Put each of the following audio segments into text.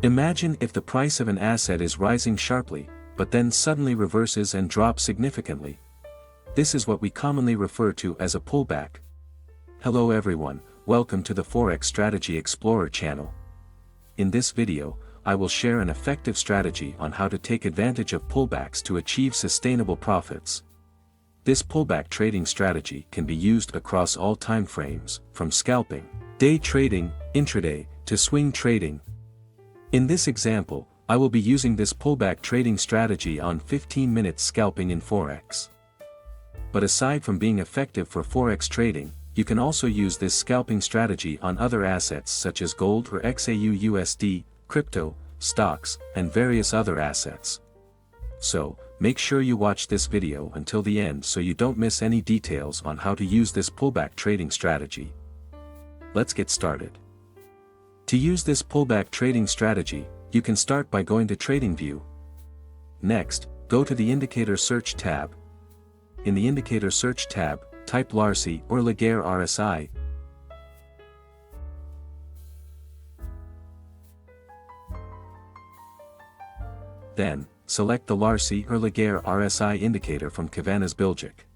Imagine if the price of an asset is rising sharply, but then suddenly reverses and drops significantly. This is what we commonly refer to as a pullback. Hello everyone, welcome to the Forex Strategy Explorer channel. In this video, I will share an effective strategy on how to take advantage of pullbacks to achieve sustainable profits. This pullback trading strategy can be used across all time frames, from scalping, day trading, intraday, to swing trading. In this example, I will be using this pullback trading strategy on 15 minutes scalping in Forex. But aside from being effective for Forex trading, you can also use this scalping strategy on other assets such as gold or XAU USD, crypto, stocks, and various other assets. So, make sure you watch this video until the end so you don't miss any details on how to use this pullback trading strategy. Let's get started. To use this pullback trading strategy, you can start by going to Tradingview. Next, go to the Indicator Search tab. In the Indicator Search tab, type LARSI or Laguerre RSI. Then, select the LARSI or Laguerre RSI indicator from Kavana's Bilgic.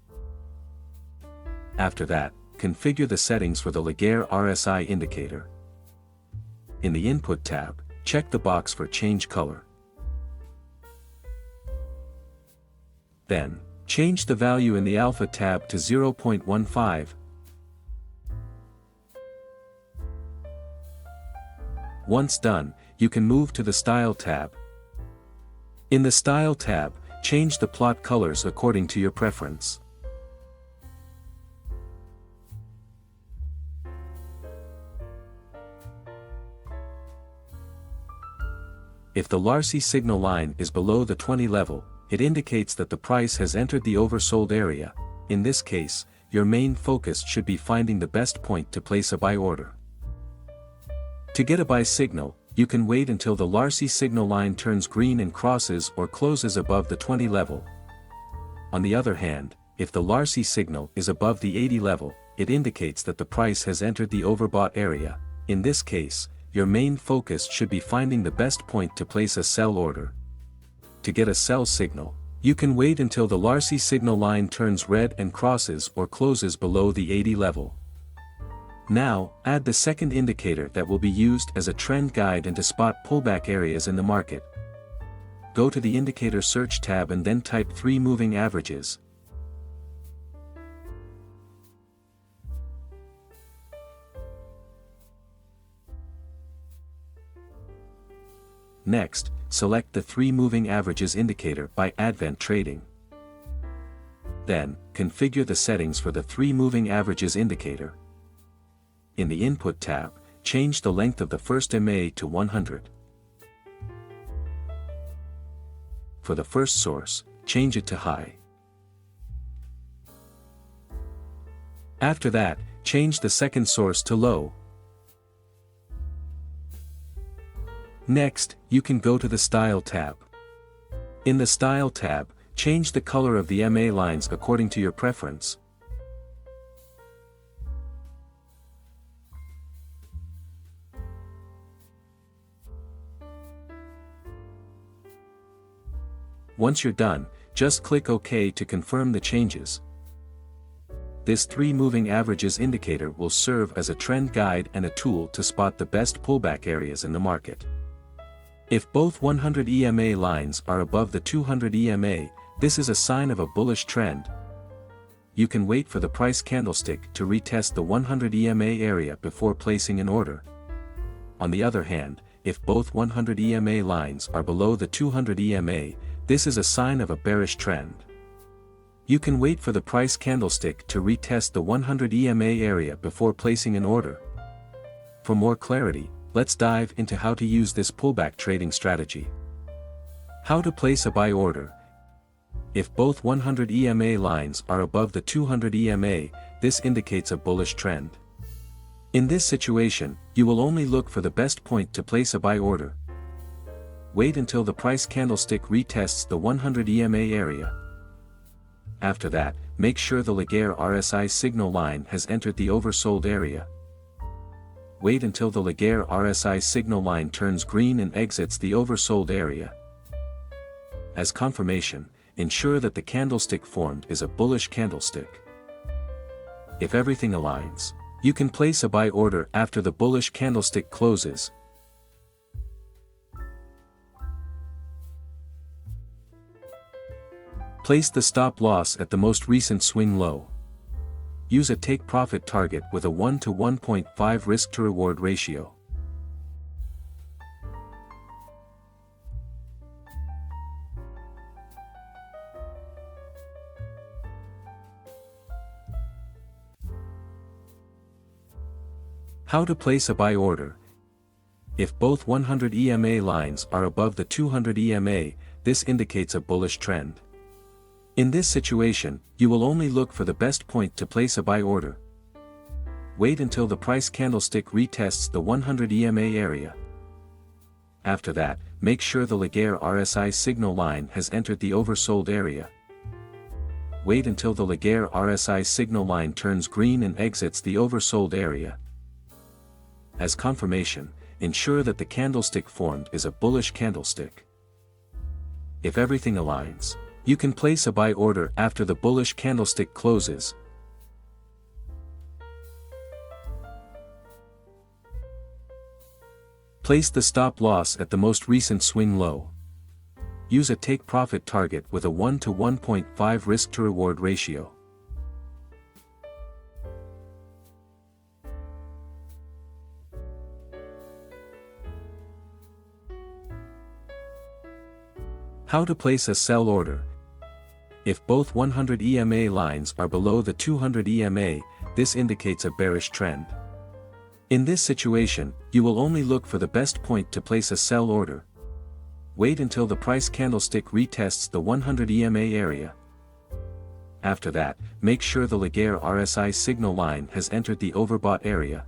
After that, configure the settings for the Laguerre RSI indicator. In the Input tab, check the box for Change Color. Then, change the value in the Alpha tab to 0.15. Once done, you can move to the Style tab. In the Style tab, change the plot colors according to your preference. If the LARSI signal line is below the 20 level, it indicates that the price has entered the oversold area. In this case, your main focus should be finding the best point to place a buy order. To get a buy signal, you can wait until the LARSI signal line turns green and crosses or closes above the 20 level. On the other hand, if the LARSI signal is above the 80 level, it indicates that the price has entered the overbought area. In this case, your main focus should be finding the best point to place a sell order. To get a sell signal, you can wait until the LARSI signal line turns red and crosses or closes below the 80 level. Now, add the second indicator that will be used as a trend guide and to spot pullback areas in the market. Go to the Indicator Search tab and then type 3 moving averages. Next, select the 3 moving averages indicator by Advent Trading. Then, configure the settings for the 3 moving averages indicator. In the Input tab, change the length of the first MA to 100. For the first source, change it to high. After that, change the second source to low. Next, you can go to the Style tab. In the Style tab, change the color of the MA lines according to your preference. Once you're done, just click OK to confirm the changes. This 3 moving averages indicator will serve as a trend guide and a tool to spot the best pullback areas in the market. If both 100 EMA lines are above the 200 EMA, this is a sign of a bullish trend. You can wait for the price candlestick to retest the 100 EMA area before placing an order. On the other hand, if both 100 EMA lines are below the 200 EMA, this is a sign of a bearish trend. You can wait for the price candlestick to retest the 100 EMA area before placing an order. For more clarity, let's dive into how to use this pullback trading strategy. How to place a buy order. If both 100 EMA lines are above the 200 EMA, this indicates a bullish trend. In this situation, you will only look for the best point to place a buy order. Wait until the price candlestick retests the 100 EMA area. After that, make sure the Laguerre RSI signal line has entered the oversold area. Wait until the Laguerre RSI signal line turns green and exits the oversold area. As confirmation, ensure that the candlestick formed is a bullish candlestick. If everything aligns, you can place a buy order after the bullish candlestick closes. Place the stop loss at the most recent swing low. Use a take profit target with a 1 to 1.5 risk to reward ratio. How to place a buy order. If both 100 EMA lines are above the 200 EMA, this indicates a bullish trend. In this situation, you will only look for the best point to place a buy order. Wait until the price candlestick retests the 100 EMA area. After that, make sure the Laguerre RSI signal line has entered the oversold area. Wait until the Laguerre RSI signal line turns green and exits the oversold area. As confirmation, ensure that the candlestick formed is a bullish candlestick. If everything aligns, you can place a buy order after the bullish candlestick closes. Place the stop loss at the most recent swing low. Use a take profit target with a 1 to 1.5 risk to reward ratio. How to place a sell order. If both 100 EMA lines are below the 200 EMA, this indicates a bearish trend. In this situation, you will only look for the best point to place a sell order. Wait until the price candlestick retests the 100 EMA area. After that, make sure the Laguerre RSI signal line has entered the overbought area.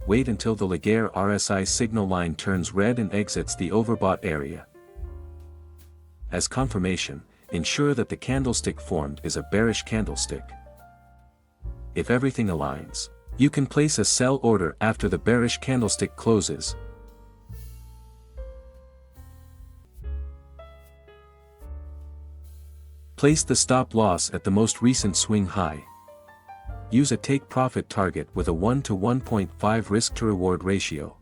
Wait until the Laguerre RSI signal line turns red and exits the overbought area. As confirmation, ensure that the candlestick formed is a bearish candlestick. If everything aligns, you can place a sell order after the bearish candlestick closes. Place the stop loss at the most recent swing high. Use a take profit target with a 1 to 1.5 risk to reward ratio.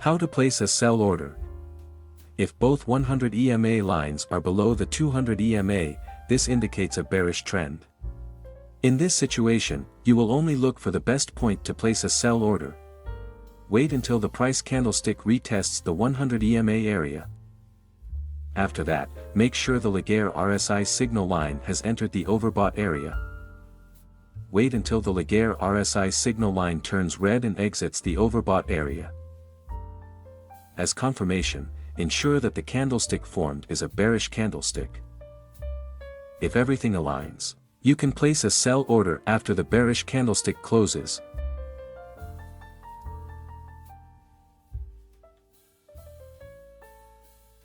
How to place a sell order. If both 100 EMA lines are below the 200 EMA, this indicates a bearish trend. In this situation, you will only look for the best point to place a sell order. Wait until the price candlestick retests the 100 EMA area. After that, make sure the Laguerre RSI signal line has entered the overbought area. Wait until the Laguerre RSI signal line turns red and exits the overbought area. As confirmation, ensure that the candlestick formed is a bearish candlestick. If everything aligns, you can place a sell order after the bearish candlestick closes.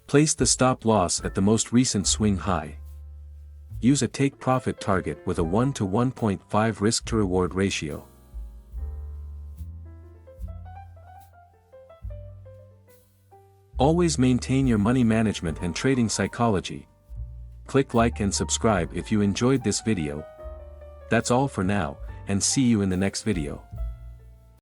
Place the stop loss at the most recent swing high. Use a take profit target with a 1 to 1.5 risk to reward ratio. Always maintain your money management and trading psychology. Click like and subscribe if you enjoyed this video. That's all for now, and see you in the next video.